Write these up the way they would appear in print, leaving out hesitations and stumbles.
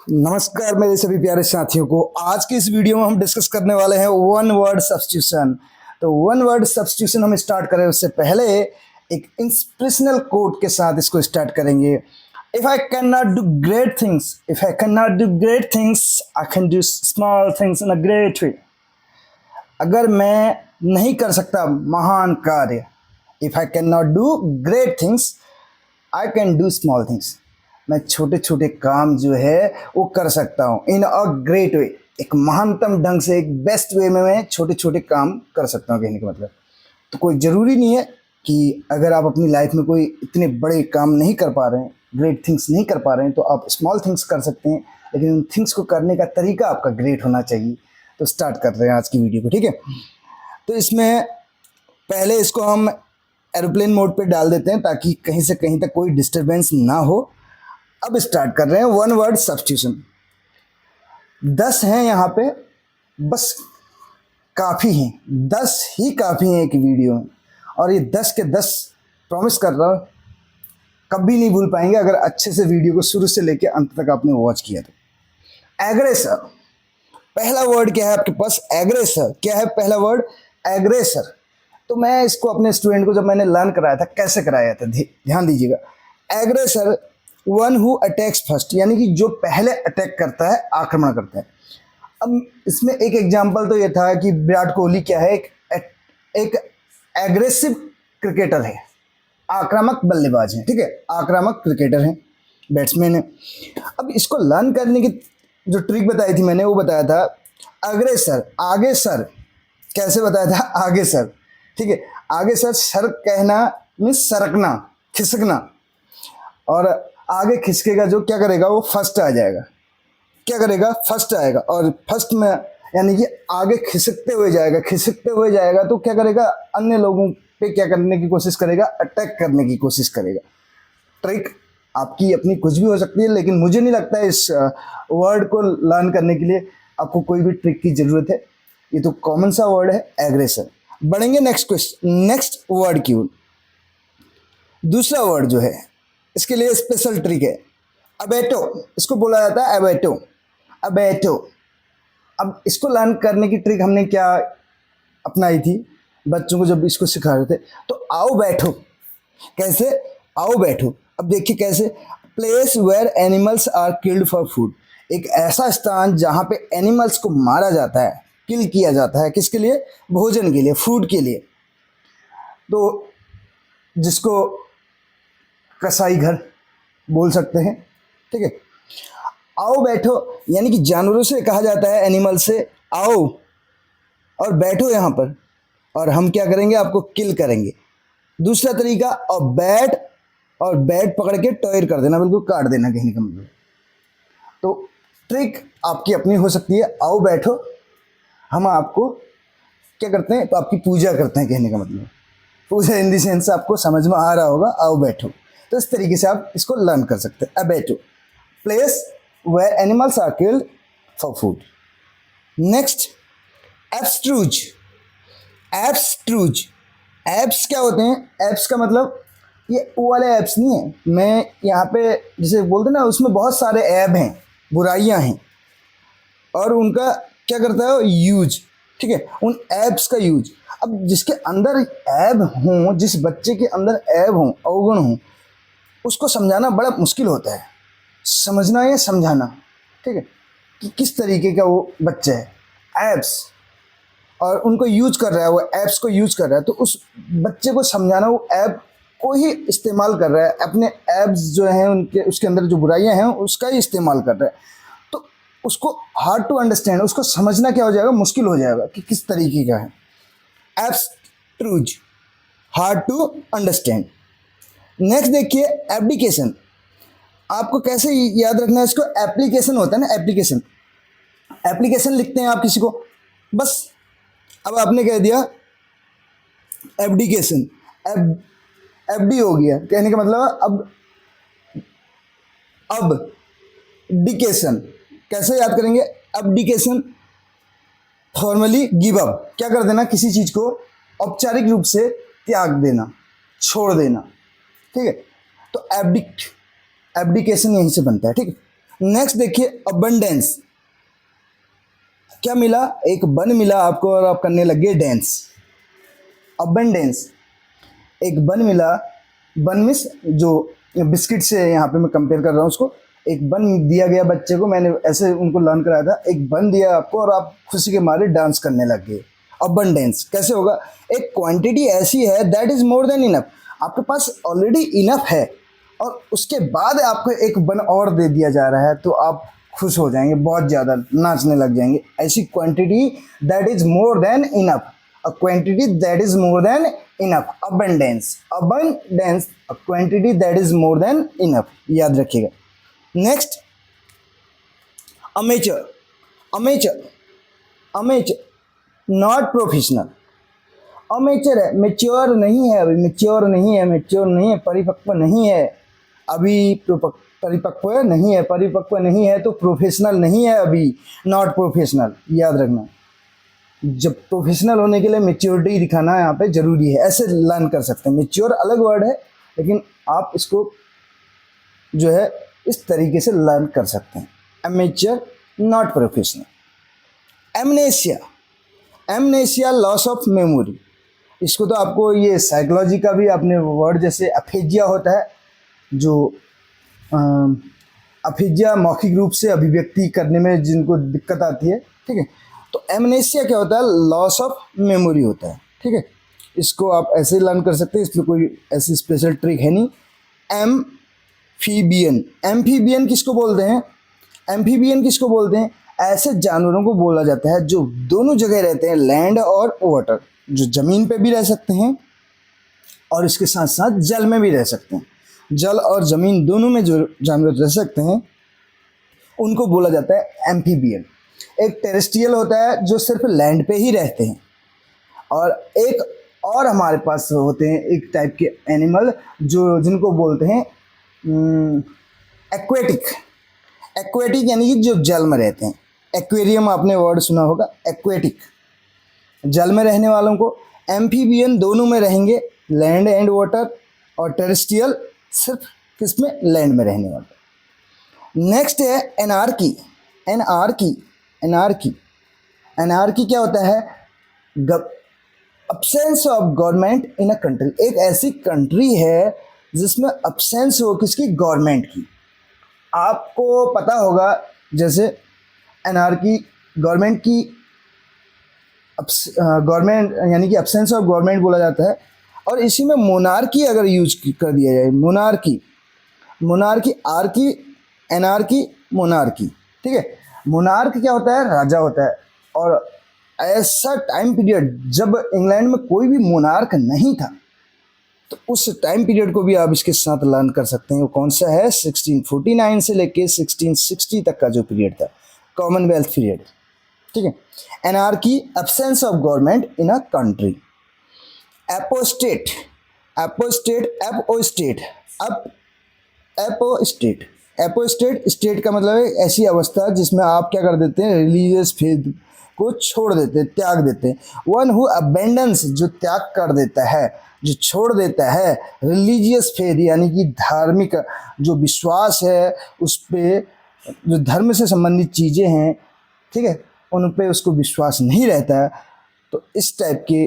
नमस्कार मेरे सभी प्यारे साथियों को। आज की इस वीडियो में हम डिस्कस करने वाले हैं वन वर्ड सब्स्टिट्यूशन। तो वन वर्ड सब्स्टिट्यूशन हम स्टार्ट करें उससे पहले एक इंस्पिरेशनल कोट के साथ इसको स्टार्ट करेंगे। If I can not do great things, if I can not do great things, I can do small things in a great way. अगर मैं नहीं कर सकता महान कार्य, if I can not do great things, I can do small things. मैं छोटे छोटे काम जो है वो कर सकता हूँ इन अ ग्रेट वे। एक महानतम ढंग से, एक बेस्ट वे में मैं छोटे छोटे काम कर सकता हूँ, कहने का मतलब। तो कोई ज़रूरी नहीं है कि अगर आप अपनी लाइफ में कोई इतने बड़े काम नहीं कर पा रहे हैं, ग्रेट थिंग्स नहीं कर पा रहे हैं, तो आप स्मॉल थिंग्स कर सकते हैं, लेकिन उन थिंग्स को करने का तरीका आपका ग्रेट होना चाहिए। तो स्टार्ट कर रहे हैं आज की वीडियो को, ठीक है। तो इसमें पहले इसको हम एरोप्लेन मोड पे डाल देते हैं ताकि कहीं से कहीं तक कोई डिस्टरबेंस ना हो। अब स्टार्ट कर रहे हैं वन वर्ड सब्स्टिट्यूशन। 10 हैं यहाँ पे, बस काफ़ी हैं, 10 ही काफ़ी हैं एक वीडियो में। और ये 10 के 10 प्रॉमिस कर रहा हूँ कभी नहीं भूल पाएंगे अगर अच्छे से वीडियो को शुरू से लेकर अंत तक आपने वॉच किया तो। एग्रेसर, पहला वर्ड क्या है आपके पास? एग्रेसर। क्या है पहला वर्ड? एग्रेसर। तो मैं इसको अपने स्टूडेंट को जब मैंने लर्न कराया था, कैसे कराया था, ध्यान दीजिएगा। Aggressor one who attacks first, यानी कि जो पहले अटैक करता है, आक्रमण करता है। अब इसमें एक एग्जांपल तो ये था कि विराट कोहली क्या है, एक एग्रेसिव क्रिकेटर है, आक्रामक बल्लेबाज है, ठीक है, आक्रामक क्रिकेटर है, बैट्समैन है। अब इसको लर्न करने की जो ट्रिक बताई थी मैंने, वो बताया था अग्रेसर, आगे सर। कैसे बताया था? आगे सर, ठीक है। आगे सर, सर कहना मीन्स सरकना, खिसकना। और आगे खिसकेगा जो, क्या करेगा वो? फर्स्ट आ जाएगा। क्या करेगा? फर्स्ट आएगा। और फर्स्ट में यानी कि आगे खिसकते हुए जाएगा, खिसकते हुए जाएगा तो क्या करेगा? अन्य लोगों पे क्या करने की कोशिश करेगा? अटैक करने की कोशिश करेगा। ट्रिक आपकी अपनी कुछ भी हो सकती है, लेकिन मुझे नहीं लगता है इस वर्ड को लर्न करने के लिए आपको कोई भी ट्रिक की जरूरत है। ये तो कॉमन सा वर्ड है, एग्रेसर। बढ़ेंगे नेक्स्ट क्वेश्चन, नेक्स्ट वर्ड की ओर। दूसरा वर्ड जो है, इसके लिए स्पेशल ट्रिक है, अबेटो। इसको बोला जाता है अबेटो, अबेटो। अब इसको लर्न करने की ट्रिक हमने क्या अपनाई थी बच्चों को जब इसको सिखा रहे थे? तो आओ बैठो। कैसे? आओ बैठो। अब देखिए कैसे। Place where animals are killed for food, एक ऐसा स्थान जहाँ पे एनिमल्स को मारा जाता है, किल किया जाता है, किसके लिए? भोजन के लिए, फूड के लिए। तो जिसको कसाई घर बोल सकते हैं, ठीक है। आओ बैठो यानी कि जानवरों से कहा जाता है, एनिमल से, आओ और बैठो यहाँ पर, और हम क्या करेंगे? आपको किल करेंगे। दूसरा तरीका, और बैट, और बैट पकड़ के टॉयर कर देना, बिल्कुल काट देना, कहने का मतलब। तो ट्रिक आपकी अपनी हो सकती है, आओ बैठो। हम आपको क्या करते हैं? तो आपकी पूजा करते हैं, कहने का मतलब। पूजा इन दी सेंस आपको समझ में आ रहा होगा, आओ बैठो। तो इस तरीके से आप इसको लर्न कर सकते हैं, abattoir. Place where animals are killed for food. Next, abstruse. Abstruse, abs क्या होते हैं? एब्स का मतलब ये वो वाले एब्स नहीं है। मैं यहाँ पे जैसे बोलते ना, उसमें बहुत सारे ऐब हैं, बुराइयाँ हैं, और उनका क्या करता है? यूज, ठीक है, उन एब्स का यूज। अब जिसके अंदर ऐब हों, जिस बच्चे के अंदर ऐब हों, अवगुण हों, उसको समझाना बड़ा मुश्किल होता है, समझना या समझाना, ठीक है, कि किस तरीके का वो बच्चा है। एब्स, और उनको यूज कर रहा है, वो एब्स को यूज कर रहा है, तो उस बच्चे को समझाना, वो ऐब को ही इस्तेमाल कर रहा है, अपने एब्स जो हैं उनके, उसके अंदर जो बुराइयां हैं उसका ही इस्तेमाल कर रहा है। तो उसको हार्ड टू अंडरस्टैंड, उसको समझना क्या हो जाएगा? मुश्किल हो जाएगा कि किस तरीके का है। एब्स्ट्रूज, हार्ड टू अंडरस्टैंड। नेक्स्ट देखिए, एप्लीकेशन। आपको कैसे याद रखना है इसको? एप्लीकेशन होता है ना, एप्लीकेशन। एप्लीकेशन लिखते हैं आप किसी को, बस। अब आपने कह दिया एब्डिकेशन, एफडी हो गया, कहने का मतलब अब डिकेशन। कैसे याद करेंगे? एब्डिकेशन, फॉर्मली गिव अप, क्या कर देना? किसी चीज को औपचारिक रूप से त्याग देना, छोड़ देना, ठीक है। तो एब्डिकेशन यहीं से बनता है, ठीक है। नेक्स्ट देखिए अबंडेंस। क्या मिला? एक बन मिला आपको और आप करने लगे डेंस। अबंडेंस, एक बन मिला। बन मिस जो बिस्किट से यहाँ पे मैं कंपेयर कर रहा हूँ उसको। एक बन दिया गया बच्चे को, मैंने ऐसे उनको लर्न कराया था। एक बन दिया आपको और आप खुशी के मारे डांस करने लग गए। अबंडेंस कैसे होगा? एक क्वांटिटी ऐसी है that is more than enough, आपके पास ऑलरेडी इनफ है और उसके बाद आपको एक बन और दे दिया जा रहा है तो आप खुश हो जाएंगे, बहुत ज़्यादा नाचने लग जाएंगे। ऐसी quantity that is more than enough, a quantity that is more than enough, abundance, abundance, a quantity that is more than enough, याद रखिएगा। Next amateur, amateur, amateur not professional. Amateur है, मेच्योर नहीं है, अभी मेच्योर नहीं है, mature नहीं है, परिपक्व नहीं है, अभी परिपक्व नहीं है, परिपक्व नहीं है तो प्रोफेशनल नहीं है अभी, नॉट प्रोफेशनल, याद रखना। जब प्रोफेशनल होने के लिए मेच्योरिटी दिखाना यहाँ पे जरूरी है, ऐसे लर्न कर सकते हैं। मेच्योर अलग वर्ड है लेकिन आप इसको जो है इस तरीके से लर्न कर सकते हैं। Amateur not professional. Amnesia, amnesia loss of memory. इसको तो आपको ये साइकोलॉजी का भी अपने वर्ड जैसे अफेजिया होता है, जो अफेजिया मौखिक रूप से अभिव्यक्ति करने में जिनको दिक्कत आती है, ठीक है। तो एमनेसिया क्या होता है? लॉस ऑफ मेमोरी होता है, ठीक है। इसको आप ऐसे लर्न कर सकते हैं, इसमें कोई ऐसी स्पेशल ट्रिक है नहीं। एम्फीबियन, एम्फीबियन किसको बोलते हैं? एम्फीबियन किसको बोलते हैं? ऐसे जानवरों को बोला जाता है जो दोनों जगह रहते हैं, लैंड और वाटर, जो ज़मीन पे भी रह सकते हैं और इसके साथ साथ जल में भी रह सकते हैं। जल और ज़मीन दोनों में जो जानवर रह सकते हैं उनको बोला जाता है एम्फीबियन। एक टेरेस्ट्रियल होता है जो सिर्फ लैंड पे ही रहते हैं, और एक और हमारे पास होते हैं एक टाइप के एनिमल जो जिनको बोलते हैं एक्वेटिक। एक्वेटिक यानी कि जो जल में रहते हैं। एक्वेरियम आपने वर्ड सुना होगा, एक्वेटिक जल में रहने वालों को। एम्फीबियन दोनों में रहेंगे, लैंड एंड वाटर, और टेरेस्ट्रियल सिर्फ किसमें? लैंड में रहने वाले। नेक्स्ट है एनार्की। एनार्की, एनार्की, एनार्की क्या होता है? Absence of government in a country. एक ऐसी कंट्री है जिसमें अब्सेंस हो किसकी? गवर्नमेंट की। आपको पता होगा जैसे एनार्की गवर्नमेंट की, गवर्नमेंट यानी कि अब्सेंस ऑफ गवर्नमेंट बोला जाता है। और इसी में मोनार्की अगर यूज कर दिया जाए, monarchy, monarchy, Archie, anarchy, monarchy, ठीक है। मोनार्क क्या होता है? राजा होता है। और ऐसा टाइम पीरियड जब इंग्लैंड में कोई भी मोनार्क नहीं था, तो उस टाइम पीरियड को भी आप इसके साथ लर्न कर सकते हैं। वो कौन सा है? 1649 से लेके 1660 तक का जो पीरियड था, कॉमनवेल्थ पीरियड, ठीक है। Anarchy, absence of government in a country. Apostate, apostate, apostate, apostate, apostate, state का मतलब है ऐसी अवस्था जिसमें आप क्या कर देते हैं? रिलीजियस फेथ को छोड़ देते हैं, त्याग देते हैं। वन हु अबेंडेंस, जो त्याग कर देता है, जो छोड़ देता है। रिलीजियस फेथ यानी कि धार्मिक जो विश्वास है, उस पर जो धर्म से संबंधित चीज़ें हैं, ठीक है, उन पे उसको विश्वास नहीं रहता है, तो इस टाइप के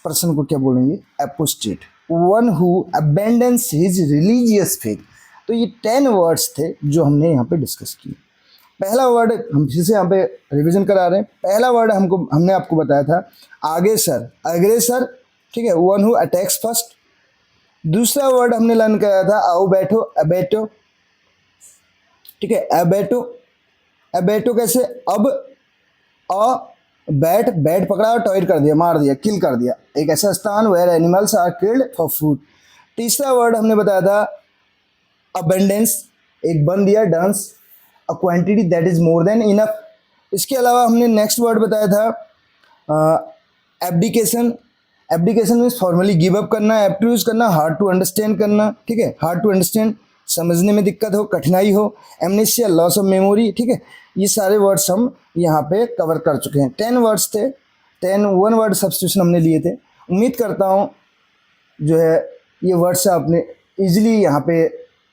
पर्सन को क्या बोलेंगे? Apostate. One who abandons his religious faith. तो ये 10 वर्ड्स थे जो हमने यहाँ पे डिस्कस किए। पहला वर्ड हम फिर से यहाँ पे रिवीजन करा रहे हैं। पहला वर्ड हमने आपको बताया था आगेसर, अग्रेसर, ठीक है, वन हु अटैक्स फर्स्ट। दूसरा वर्ड हमने लर्न कराया था आओ बैठो, अबेटो, ठीक है, अबेटो। अबेटो कैसे? अब अ बैट, बैट पकड़ा और टॉयर कर दिया, मार दिया, किल कर दिया। एक ऐसा स्थान where animals are killed for food. तीसरा वर्ड हमने बताया था अबेंडेंस, एक बन दिया, डांस, a quantity that is more than enough. इसके अलावा हमने नेक्स्ट वर्ड बताया था abdication. Abdication means formally give up करना, एप्टूज करना, हार्ड टू अंडरस्टैंड करना, ठीक है, हार्ड टू अंडरस्टैंड, समझने में दिक्कत हो, कठिनाई हो। एमनेसिया, लॉस ऑफ मेमोरी, ठीक है। ये सारे वर्ड्स हम यहाँ पे कवर कर चुके हैं। 10 वर्ड्स थे, 10 वन वर्ड सब्स्टिट्यूशन हमने लिए थे। उम्मीद करता हूँ जो है ये वर्ड्स आपने ईजिली यहाँ पे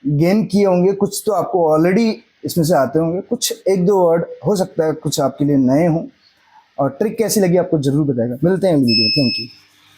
गेन किए होंगे। कुछ तो आपको ऑलरेडी इसमें से आते होंगे। कुछ एक दो वर्ड हो सकता है कुछ आपके लिए नए हों, और ट्रिक कैसी लगी आपको ज़रूर बताएगा। मिलते हैं अगली वीडियो में। Thank you.